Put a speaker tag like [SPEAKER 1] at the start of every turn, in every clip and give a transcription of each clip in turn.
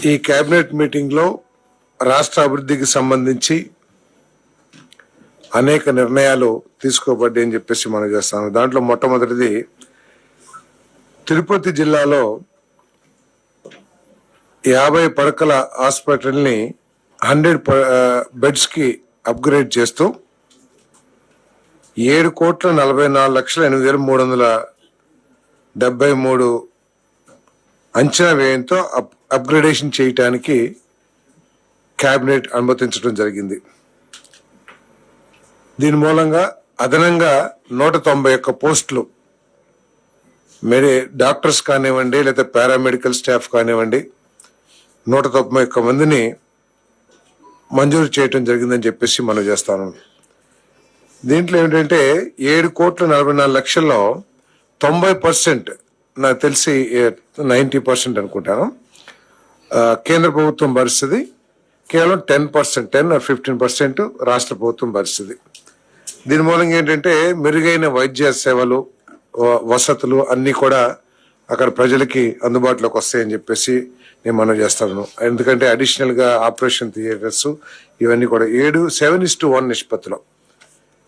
[SPEAKER 1] ఈ cabinet meeting లో రాష్ట్ర అభివృద్ధికి సంబంధించి అనేక నిర్ణయాలు తీసుకోబడ్డాయని చెప్పేసి మనం చేస్తాం. దాంట్లో మొట్టమొదటిది తిరుపతి జిల్లాలో 50 పడకల హాస్పిటల్ని 100 బెడ్స్ కి అప్గ్రేడ్ చేస్తూ 7,44,08,373 అంచనా వ్యయంతో అప్గ్రేడేషన్ చేయటానికి కేబినెట్ అనుమతించడం జరిగింది. దీని మూలంగా అదనంగా 191 పోస్టులు డాక్టర్స్ కానివ్వండి లేదా పారామెడికల్ స్టాఫ్ కానివ్వండి 191 మందిని మంజూరు చేయటం జరిగిందని చెప్పేసి మనం చేస్తాను. దీంట్లో ఏంటంటే 7,44,00,000లో 90%, నాకు తెలిసి 90% అనుకుంటాను, కేంద్ర ప్రభుత్వం భరిస్తుంది. కేవలం 10%, 10 or 15% రాష్ట్ర ప్రభుత్వం భరిస్తుంది. దీని మూలంగా ఏంటంటే మెరుగైన వైద్య సేవలు, వసతులు అన్నీ కూడా అక్కడ ప్రజలకి అందుబాటులోకి వస్తాయని చెప్పేసి నేను మనం చేస్తాను. ఎందుకంటే అడిషనల్ గా ఆపరేషన్ థియేటర్స్ ఇవన్నీ కూడా 7:1 నిష్పత్తిలో,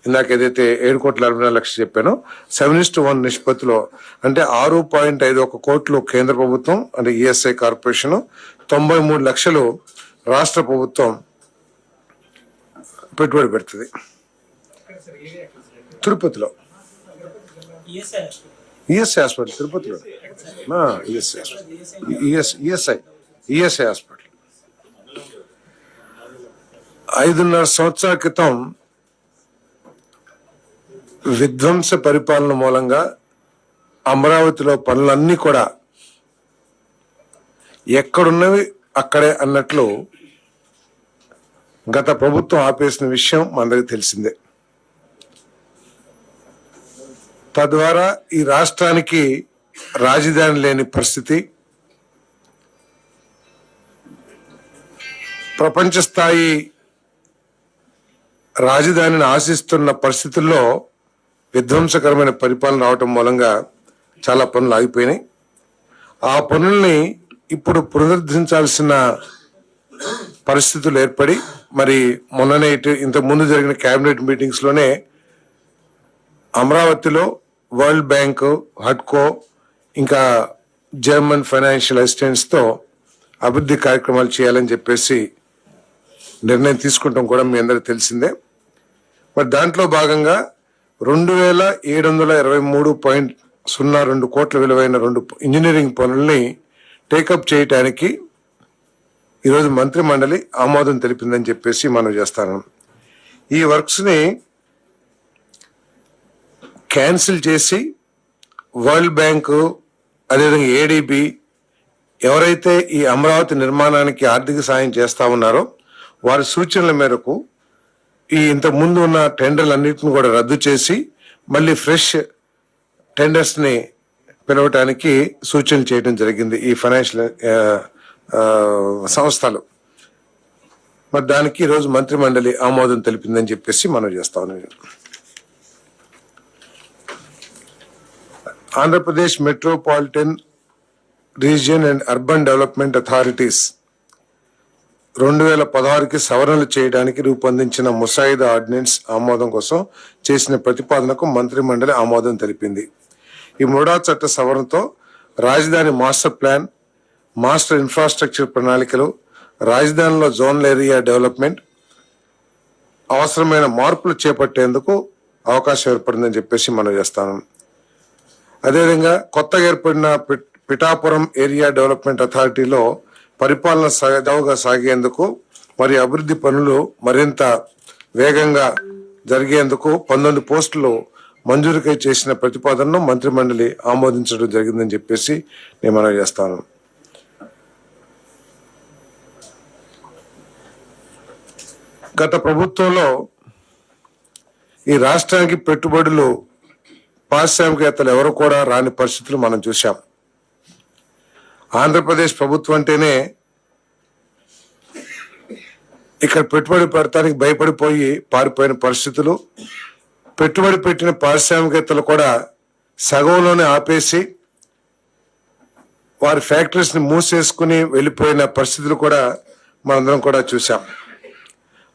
[SPEAKER 1] ఇందాక ఏదైతే 7,44,00,000 చెప్పానో 7:1 నిష్పత్తిలో, అంటే 6.51 కోట్లు కేంద్ర ప్రభుత్వం అంటే ఈఎస్ఐ కార్పొరేషన్, 93 లక్షలు రాష్ట్ర ప్రభుత్వం పెట్టుబడి పెడుతుంది. తిరుపతిలో ఈఎస్ఐ హాస్పిటల్, తిరుపతిలో ఈఎస్ఐ హాస్పిటల్ 5.5 సంవత్సరాల క్రితం విధ్వంస పరిపాలన మూలంగా అమరావతిలో పనులన్నీ కూడా ఎక్కడున్నవి అక్కడే అన్నట్లు గత ప్రభుత్వం ఆపేసిన విషయం మనందరికీ తెలిసిందే. తద్వారా ఈ రాష్ట్రానికి రాజధాని లేని పరిస్థితి, ప్రపంచ స్థాయి రాజధానిని ఆశిస్తున్న పరిస్థితుల్లో విధ్వంసకరమైన పరిపాలన రావటం మూలంగా చాలా పనులు ఆగిపోయినాయి. ఆ పనుల్ని ఇప్పుడు పునరుద్ధరించాల్సిన పరిస్థితులు ఏర్పడి, మరి మొన్ననే ఇంతకు ముందు జరిగిన కేబినెట్ మీటింగ్స్ లోనే అమరావతిలో వరల్డ్ బ్యాంక్, హడ్కో, ఇంకా జర్మన్ ఫైనాన్షియల్ అసిస్టెంట్స్ తో అభివృద్ధి కార్యక్రమాలు చేయాలని చెప్పేసి నిర్ణయం తీసుకుంటాం కూడా మీ అందరికీ తెలిసిందే. మరి దాంట్లో భాగంగా 2,723.02 కోట్ల విలువైన 2 ఇంజనీరింగ్ పనుల్ని టేకప్ చేయటానికి ఈరోజు మంత్రి మండలి ఆమోదం తెలిపిందని చెప్పేసి మనం చేస్తాను. ఈ వర్క్స్ ని క్యాన్సిల్ చేసి వరల్డ్ బ్యాంకు, అదేవిధంగా ఏడీబీ ఎవరైతే ఈ అమరావతి నిర్మాణానికి ఆర్థిక సాయం చేస్తా ఉన్నారో వారి సూచనల మేరకు ఈ ఇంతకు ముందు ఉన్న టెండర్లన్నింటిని కూడా రద్దు చేసి మళ్ళీ ఫ్రెష్ టెండర్స్ ని పిలవటానికి సూచనలు చేయడం జరిగింది ఈ ఫైనాన్షియల్ సంస్థలు. మరి దానికి ఈరోజు మంత్రి మండలి ఆమోదం తెలిపిందని చెప్పేసి మనం చేస్తా ఉన్నాం. Andhra Pradesh metropolitan region and urban development authorities 2016కి సవరణలు చేయడానికి రూపొందించిన ముసాయిదా ఆర్డినెన్స్ ఆమోదం కోసం చేసిన ప్రతిపాదనకు మంత్రి మండలి ఆమోదం తెలిపింది. ఈ మూడవ చట్ట సవరణతో రాజధాని మాస్టర్ ప్లాన్, మాస్టర్ ఇన్ఫ్రాస్ట్రక్చర్ ప్రణాళికలు, రాజధానిలో జోనల్ ఏరియా డెవలప్మెంట్ అవసరమైన మార్పులు చేపట్టేందుకు అవకాశం ఏర్పడిందని చెప్పేసి మనం చేస్తాను. అదేవిధంగా కొత్తగా ఏర్పడిన పిఠాపురం ఏరియా డెవలప్మెంట్ అథారిటీలో పరిపాలన సజావుగా సాగేందుకు మరియు అభివృద్ధి పనులు మరింత వేగంగా జరిగేందుకు 19 పోస్టులు మంజూరుకై చేసిన ప్రతిపాదనను మంత్రి మండలి ఆమోదించడం జరిగిందని చెప్పేసి నేను మనం చేస్తాను. గత ప్రభుత్వంలో ఈ రాష్ట్రానికి పెట్టుబడులు పారిశ్రామికవేత్తలు ఎవరు కూడా రాని పరిస్థితులు మనం చూసాం. ఆంధ్రప్రదేశ్ ప్రభుత్వం అంటేనే ఇక్కడ పెట్టుబడి పెడతానికి భయపడిపోయి పారిపోయిన పరిస్థితులు, పెట్టుబడి పెట్టిన పారిశ్రామికవేత్తలు కూడా సగంలోనే ఆపేసి వారి ఫ్యాక్టరీస్ ని మూసేసుకుని వెళ్ళిపోయిన పరిస్థితులు కూడా మనందరం కూడా చూసాం.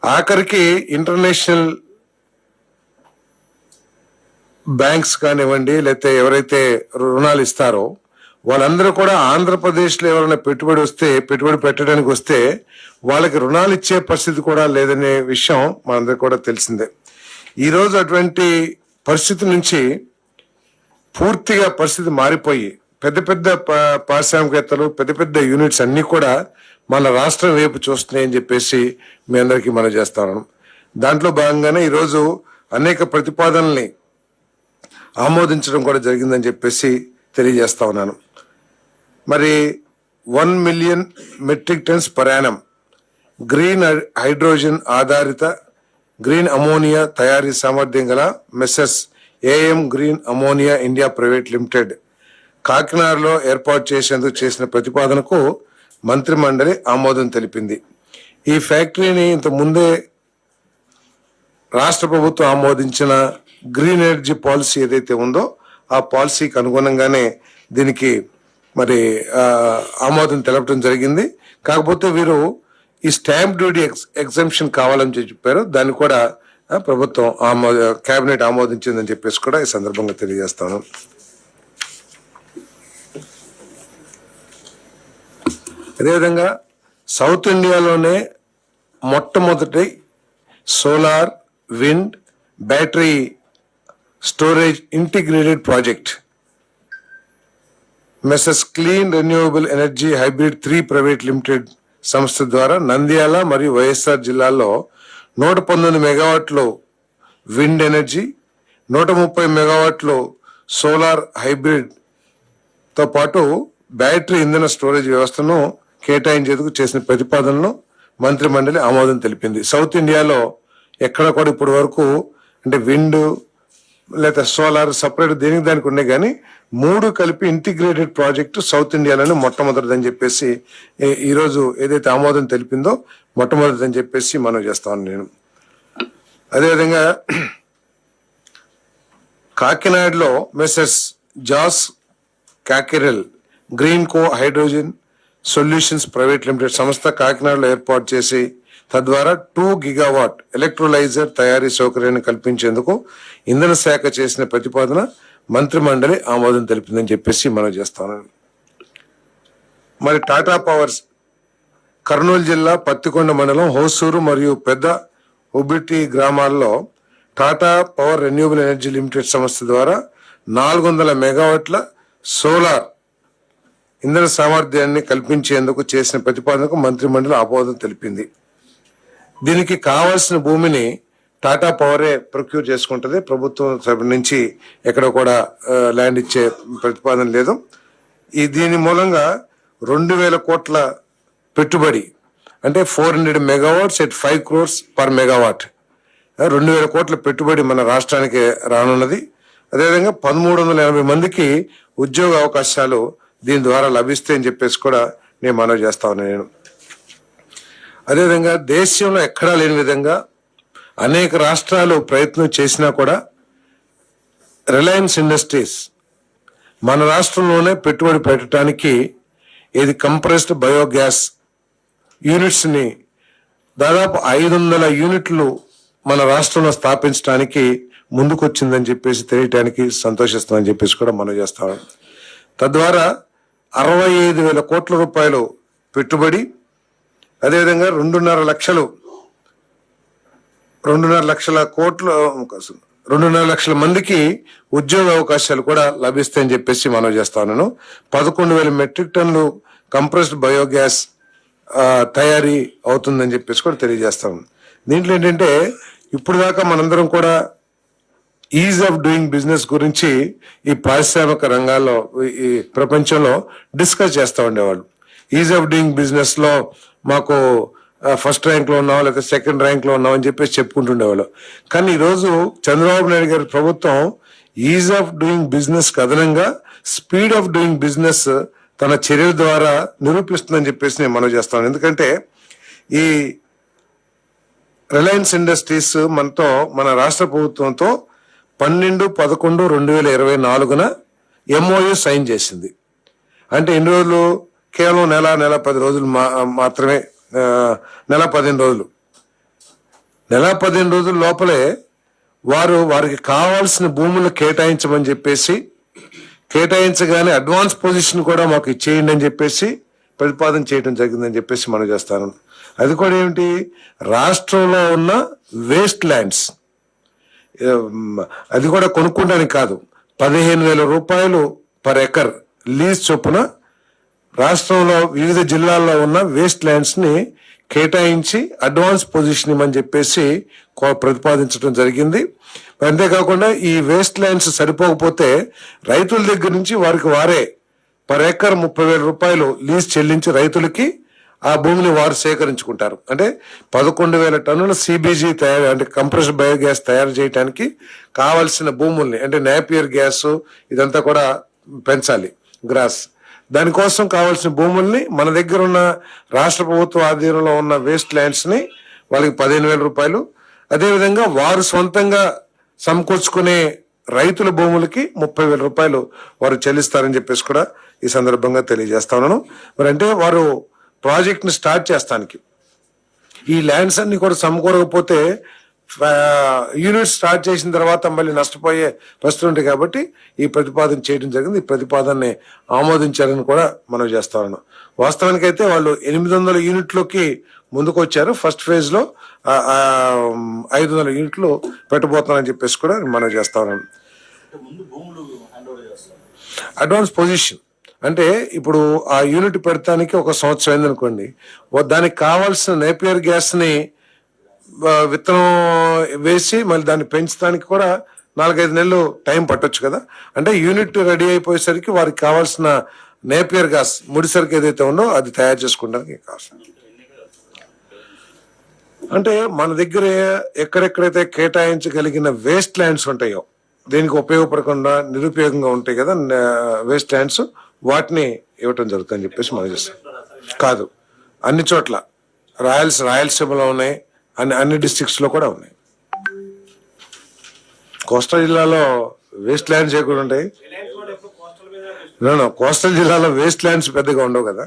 [SPEAKER 1] ఆఖరికి ఇంటర్నేషనల్ బ్యాంక్స్ కానివ్వండి, లేకపోతే ఎవరైతే రుణాలు ఇస్తారో వాళ్ళందరూ కూడా ఆంధ్రప్రదేశ్లో ఎవరైనా పెట్టుబడి పెట్టడానికి వస్తే వాళ్ళకి రుణాలు ఇచ్చే పరిస్థితి కూడా లేదనే విషయం మనందరికీ కూడా తెలిసిందే. ఈరోజు అటువంటి పరిస్థితి నుంచి పూర్తిగా పరిస్థితి మారిపోయి పెద్ద పెద్ద పారిశ్రామికవేత్తలు, పెద్ద పెద్ద యూనిట్స్ అన్ని కూడా మన రాష్ట్రం వైపు చూస్తున్నాయని చెప్పేసి మీ అందరికీ మనం చేస్తాను. దాంట్లో భాగంగానే ఈరోజు అనేక ప్రతిపాదనల్ని ఆమోదించడం కూడా జరిగిందని చెప్పేసి తెలియజేస్తా ఉన్నాను. మరి 1 million metric tons per annum green hydrogen ఆధారిత గ్రీన్ అమోనియా తయారీ సామర్థ్యం గల messes AM green ammonia India private limited కాకినాడలో ఏర్పాటు చేసేందుకు చేసిన ప్రతిపాదనకు మంత్రి మండలి ఆమోదం తెలిపింది. ఈ ఫ్యాక్టరీని ఇంత ముందే రాష్ట్ర ప్రభుత్వం ఆమోదించిన గ్రీన్ ఎనర్జీ పాలసీ ఏదైతే ఉందో ఆ పాలసీకి అనుగుణంగానే దీనికి మరి ఆమోదం తెలపడం జరిగింది. కాకపోతే వీరు ఈ స్టాంప్ డ్యూటీ ఎగ్జంప్షన్ కావాలని చెప్పారు. దాన్ని కూడా ప్రభుత్వం కేబినెట్ ఆమోదించిందని చెప్పేసి కూడా ఈ సందర్భంగా తెలియజేస్తాను. అదేవిధంగా సౌత్ ఇండియాలోనే మొట్టమొదటి solar, wind, battery storage integrated project మెసెస్ clean renewable energy hybrid 3 private limited సంస్థ ద్వారా నంద్యాల మరియు వైఎస్ఆర్ జిల్లాల్లో 119 మెగావాట్లు విండ్ ఎనర్జీ, 130 మెగావాట్లు సోలార్ హైబ్రిడ్ తో పాటు బ్యాటరీ ఇంధన స్టోరేజ్ వ్యవస్థను కేటాయించేందుకు చేసిన ప్రతిపాదనను మంత్రి మండలి ఆమోదం తెలిపింది. సౌత్ ఇండియాలో ఎక్కడ కూడా ఇప్పటి వరకు అంటే విండ్ లేదా సోలార్ సపరేట్ దానికి ఉన్నాయి, కానీ 3 కలిపి ఇంటిగ్రేటెడ్ ప్రాజెక్టు సౌత్ ఇండియాలోనే మొట్టమొదటిదని చెప్పేసి ఈరోజు ఏదైతే ఆమోదం తెలిపిందో మొట్టమొదటిదని చెప్పేసి మనం చేస్తాను నేను. అదేవిధంగా కాకినాడలో మెసెస్ జాస్ కాకిరెల్ గ్రీన్ కో హైడ్రోజన్ సొల్యూషన్స్ ప్రైవేట్ లిమిటెడ్ సంస్థ కాకినాడలో ఏర్పాటు చేసి తద్వారా 2 గిగావాట్ ఎలక్ట్రోలైజర్ తయారీ సౌకర్యాన్ని కల్పించేందుకు ఇంధన శాఖ చేసిన ప్రతిపాదన మంత్రి మండలి ఆమోదం తెలిపిందని చెప్పేసి మనం చేస్తాను. మరి టాటా పవర్స్ కర్నూలు జిల్లా పత్తికొండ మండలం హోసూరు మరియు పెద్ద ఉబిటి గ్రామాల్లో Tata power renewable energy limited సంస్థ ద్వారా 400 మెగావాట్ల సోలార్ ఇంధన సామర్థ్యాన్ని కల్పించేందుకు చేసిన ప్రతిపాదనకు మంత్రి మండలి ఆమోదం తెలిపింది. దీనికి కావాల్సిన భూమిని టాటా పవరే ప్రొక్యూర్ చేసుకుంటది. ప్రభుత్వం నుంచి ఎక్కడ కూడా ల్యాండ్ ఇచ్చే ప్రతిపాదన లేదు. దీని మూలంగా 2000 కోట్ల పెట్టుబడి అంటే 400 megawatts at 5 crores per megawatt 2000 కోట్ల పెట్టుబడి మన రాష్ట్రానికి రానున్నది. అదేవిధంగా 1380 మందికి ఉద్యోగ అవకాశాలు దీని ద్వారా లభిస్తాయని చెప్పేసి కూడా నేను మనవి చేస్తా ఉన్నాను. అదేవిధంగా దేశంలో ఎక్కడా లేని విధంగా అనేక రాష్ట్రాలు ప్రయత్నం చేసినా కూడా రిలయన్స్ ఇండస్ట్రీస్ మన రాష్ట్రంలోనే పెట్టుబడి పెట్టడానికి ఇది కంప్రెస్డ్ బయోగ్యాస్ యూనిట్స్ ని దాదాపు 500 యూనిట్లు మన రాష్ట్రంలో స్థాపించడానికి ముందుకొచ్చిందని చెప్పేసి తెలియటానికి సంతోషిస్తామని చెప్పేసి కూడా మనం చేస్తాం. తద్వారా 65,000 కోట్ల రూపాయలు పెట్టుబడి, అదేవిధంగా 2.5 లక్షల మందికి ఉద్యోగ అవకాశాలు కూడా లభిస్తాయని చెప్పేసి మనం చేస్తాను. 11,000 మెట్రిక్ టన్నులు కంప్రెస్డ్ బయోగ్యాస్ తయారీ అవుతుందని చెప్పేసి కూడా తెలియజేస్తాం. దీంట్లో ఏంటంటే ఇప్పుడు దాకా మనందరం కూడా ఈజ్ ఆఫ్ డూయింగ్ బిజినెస్ గురించి ఈ పారిశ్రామిక రంగాల్లో ఈ ప్రపంచంలో డిస్కస్ చేస్తూ ఉండేవాళ్ళు. ఈజ్ ఆఫ్ డూయింగ్ బిజినెస్ లో మాకు ఫస్ట్ ర్యాంక్ లో ఉన్నాం లేదా సెకండ్ ర్యాంక్ లో ఉన్నాం అని చెప్పేసి చెప్పుకుంటుండేవాళ్ళు. కానీ ఈరోజు చంద్రబాబు నాయుడు గారి ప్రభుత్వం ఈజ్ ఆఫ్ డూయింగ్ బిజినెస్ కి అదనంగా స్పీడ్ ఆఫ్ డూయింగ్ బిజినెస్ తన చర్యల ద్వారా నిరూపిస్తుందని చెప్పేసి నేను మనవి చేస్తాను. ఎందుకంటే ఈ రిలయన్స్ ఇండస్ట్రీస్ మన రాష్ట్ర ప్రభుత్వంతో 12/11/2024 MOU సైన్ చేసింది. అంటే ఎన్ని రోజులు? కేవలం నెల 10 రోజులు మాత్రమే. నెల 15 రోజులు. నెల 15 రోజుల లోపలే వారికి కావాల్సిన భూములు కేటాయించమని చెప్పేసి, కేటాయించగానే అడ్వాన్స్ పొజిషన్ కూడా మాకు ఇచ్చేయండి అని చెప్పేసి ప్రతిపాదన చేయడం జరిగిందని చెప్పేసి మనం చేస్తాను. అది కూడా ఏమిటి? రాష్ట్రంలో ఉన్న వేస్ట్ ల్యాండ్స్, అది కూడా కొనుక్కోవడానికి కాదు, 15,000 రూపాయలు పర్ ఎకర్ లీజ్ చొప్పున రాష్ట్రంలో వివిధ జిల్లాల్లో ఉన్న వేస్ట్ ల్యాండ్స్ ని కేటాయించి అడ్వాన్స్ పొజిషన్ ఇవ్వమని చెప్పేసి ప్రతిపాదించడం జరిగింది. అంతేకాకుండా ఈ వేస్ట్ ల్యాండ్స్ సరిపోకపోతే రైతుల దగ్గర నుంచి వారే పర్ ఎకర్ 30,000 రూపాయలు లీజ్ చెల్లించి రైతులకి ఆ భూమిని వారు సేకరించుకుంటారు. అంటే 11,000 టన్నుల సిబిజీ తయారు, అంటే కంప్రెస్డ్ బయోగ్యాస్ తయారు చేయడానికి కావలసిన భూముల్ని, అంటే నేపియర్ గ్యాస్ ఇదంతా కూడా పెంచాలి, గ్రాస్. దానికోసం కావాల్సిన భూముల్ని మన దగ్గర ఉన్న రాష్ట్ర ప్రభుత్వ ఆధీనంలో ఉన్న వేస్ట్ ల్యాండ్స్ ని వాళ్ళకి 15,000 రూపాయలు, అదేవిధంగా వారు సొంతంగా సమకూర్చుకునే రైతుల భూములకి 30,000 రూపాయలు వారు చెల్లిస్తారని చెప్పేసి కూడా ఈ సందర్భంగా తెలియజేస్తా ఉన్నాను. మరి అంటే వారు ప్రాజెక్ట్ ని స్టార్ట్ చేస్తానికి ఈ ల్యాండ్స్ అన్ని కూడా సమకూరకపోతే యూనిట్ స్టార్ట్ చేసిన తర్వాత మళ్ళీ నష్టపోయే పరిస్థితి ఉంటాయి. కాబట్టి ఈ ప్రతిపాదన చేయడం జరిగింది. ఈ ప్రతిపాదనని ఆమోదించారని కూడా మనం చేస్తా ఉన్నాం. వాస్తవానికైతే వాళ్ళు 800 యూనిట్లోకి ముందుకు వచ్చారు. ఫస్ట్ ఫేజ్ లో 500 యూనిట్లు పెట్టబోతున్నారని చెప్పేసి కూడా మనం చేస్తా ఉన్నాం. అడ్వాన్స్ పొజిషన్ అంటే ఇప్పుడు ఆ యూనిట్ పెడతానికి 1 సంవత్సరం అయిందనుకోండి, దానికి కావాల్సిన నేపియర్ గ్యాస్ ని విత్తనం వేసి మళ్ళీ దాన్ని పెంచడానికి కూడా 4-5 నెలలు టైం పట్టొచ్చు కదా. అంటే యూనిట్ రెడీ అయిపోయేసరికి వారికి కావాల్సిన నేపియర్ గ్యాస్ ముడిసరికి ఏదైతే ఉందో అది తయారు చేసుకోవడానికి కావాలి. అంటే మన దగ్గర ఎక్కడెక్కడైతే కేటాయించగలిగిన వేస్ట్ ల్యాండ్స్ ఉంటాయో, దీనికి ఉపయోగపడకుండా నిరుపయోగంగా ఉంటాయి కదా వేస్ట్ ల్యాండ్స్, వాటిని ఇవ్వటం జరుగుతుందని చెప్పేసి మనం చేస్తాం. కాదు, అన్ని చోట్ల రాయలసీమలో ఉన్నాయి, అన్ని డిస్ట్రిక్ట్స్ లో కూడా ఉన్నాయి. కోస్టల్ జిల్లాలో వేస్ట్ ల్యాండ్స్ ఎక్కువ ఉంటాయి. కోస్టల్ జిల్లాలో వేస్ట్ ల్యాండ్స్ పెద్దగా ఉండవు కదా.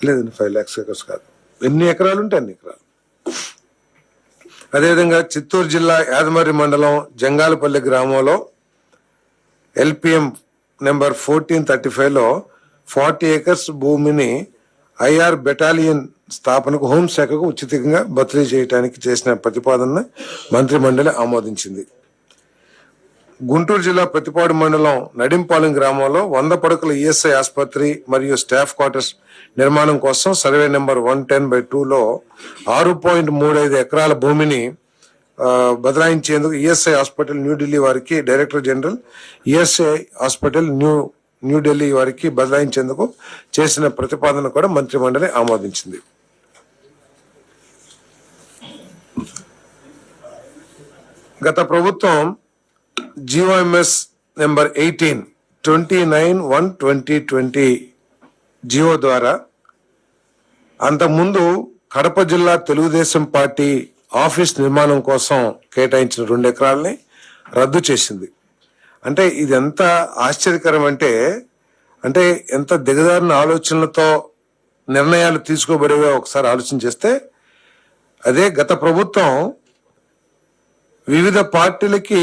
[SPEAKER 1] లేదండి, 5 lakhs acres కాదు, ఎన్ని ఎకరాలు ఉంటే అన్ని ఎకరాలు. అదేవిధంగా చిత్తూరు జిల్లా యాదమరి మండలం జంగాలపల్లి గ్రామంలో LPM నెంబర్ 1435లో 40 acres భూమిని IR బెటాలియన్ స్థాపనకు హోంశాఖకు ఉచితంగా బదిలీ చేయడానికి చేసిన ప్రతిపాదన మంత్రి మండలి ఆమోదించింది. గుంటూరు జిల్లా ప్రతిపాడు మండలం నడింపాలెం గ్రామంలో 100 పడకల ESI ఆసుపత్రి మరియు స్టాఫ్ క్వార్టర్స్ నిర్మాణం కోసం సర్వే నెంబర్ 110/2లో 6.35 ఎకరాల భూమిని బదలాయించేందుకు ESI హాస్పిటల్ న్యూఢిల్లీ వారికి director general ESI hospital New Delhi వారికి బదలాయించేందుకు చేసిన ప్రతిపాదన కూడా మంత్రి మండలి ఆమోదించింది. గత ప్రభుత్వం GOMS నెంబర్ 18/29/2020 జియో ద్వారా అంతకుముందు కడప జిల్లా తెలుగుదేశం పార్టీ ఆఫీస్ నిర్మాణం కోసం కేటాయించిన 2 ఎకరాలని రద్దు చేసింది. అంటే ఇది ఎంత ఆశ్చర్యకరం అంటే ఎంత దిగజారిన ఆలోచనలతో నిర్ణయాలు తీసుకోబడేవో ఒకసారి ఆలోచన చేస్తే, అదే గత ప్రభుత్వం వివిధ పార్టీలకి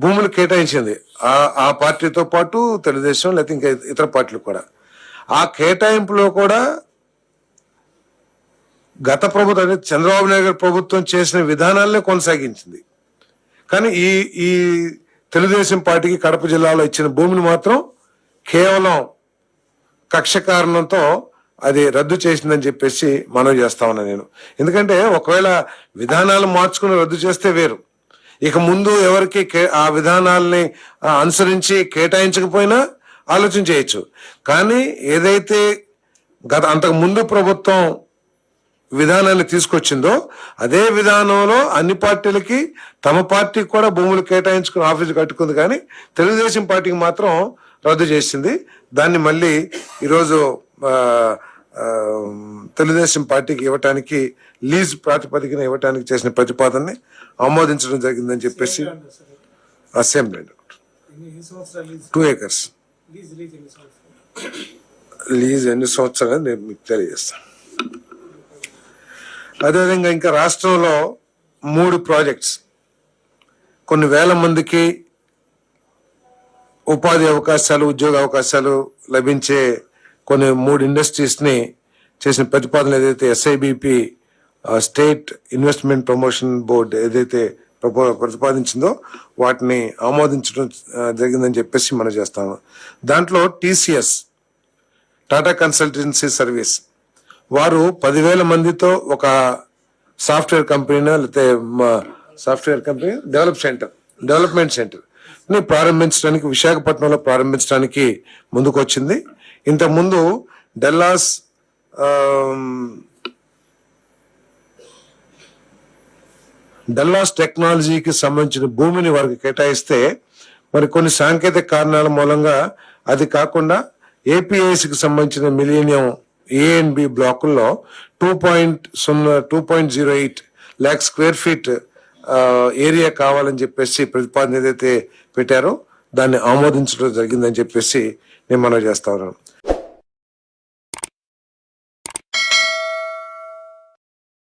[SPEAKER 1] భూములు కేటాయించింది. ఆ పార్టీతో పాటు తెలుగుదేశం లేకపోతే ఇంకా ఇతర పార్టీలు కూడా. ఆ కేటాయింపులో కూడా గత ప్రభుత్వం అంటే చంద్రబాబు నాయుడు గారి ప్రభుత్వం చేసిన విధానాలనే కొనసాగించింది. కానీ ఈ తెలుగుదేశం పార్టీకి కడప జిల్లాలో ఇచ్చిన భూమిని మాత్రం కేవలం కక్ష కారణంతో అది రద్దు చేసిందని చెప్పేసి మనవి చేస్తా ఉన్నా నేను. ఎందుకంటే ఒకవేళ విధానాలు మార్చుకుని రద్దు చేస్తే వేరు, ఇక ముందు ఎవరికి ఆ విధానాలని అనుసరించి కేటాయించకపోయినా ఆలోచన చేయొచ్చు. కానీ ఏదైతే అంతకు ముందు ప్రభుత్వం విధానాన్ని తీసుకొచ్చిందో అదే విధానంలో అన్ని పార్టీలకి తమ పార్టీకి కూడా భూములు కేటాయించుకుని ఆఫీసు కట్టుకుంది, కానీ తెలుగుదేశం పార్టీకి మాత్రం రద్దు చేసింది. దాన్ని మళ్ళీ ఈరోజు తెలుగుదేశం పార్టీకి ఇవ్వటానికి లీజ్ ప్రాతిపదికన ఇవ్వటానికి చేసిన ప్రతిపాదనని ఆమోదించడం జరిగిందని చెప్పేసి అసెంబ్లీ
[SPEAKER 2] ఎన్ని సంవత్సరాలు లీజ్
[SPEAKER 1] 2 acres.
[SPEAKER 2] లీజ్ లీజ్ ఎన్ని సంవత్సరాలు?
[SPEAKER 1] లీజ్ ఎన్ని సంవత్సరాలు నేను మీకు తెలియజేస్తాను. అదేవిధంగా ఇంకా రాష్ట్రంలో 3 ప్రాజెక్ట్స్ కొన్ని వేల మందికి ఉపాధి అవకాశాలు, ఉద్యోగ అవకాశాలు లభించే కొన్ని 3 ఇండస్ట్రీస్ని చేసిన ప్రతిపాదన ఏదైతే SIBP state investment promotion board ఏదైతే ప్రతిపాదించిందో వాటిని ఆమోదించడం జరిగిందని చెప్పేసి మనం చేస్తాము. దాంట్లో TCS టాటా కన్సల్టెన్సీ సర్వీస్ వారు 10,000 మందితో ఒక సాఫ్ట్వేర్ కంపెనీ లేకపోతే సాఫ్ట్వేర్ కంపెనీ డెవలప్మెంట్ సెంటర్ ని ప్రారంభించడానికి విశాఖపట్నంలో ప్రారంభించడానికి ముందుకు వచ్చింది. ఇంతకుముందు డల్లాస్ టెక్నాలజీకి సంబంధించిన భూమిని వారికి కేటాయిస్తే మరి కొన్ని సాంకేతిక కారణాల మూలంగా అది కాకుండా APISకి సంబంధించిన millennium A and B బ్లాకుల్లో 2.08 lakh square feet area కావాలని చెప్పేసి ప్రతిపాదన ఏదైతే పెట్టారో దాన్ని ఆమోదించడం జరిగిందని చెప్పేసి నేను మనవి చేస్తా ఉన్నాను.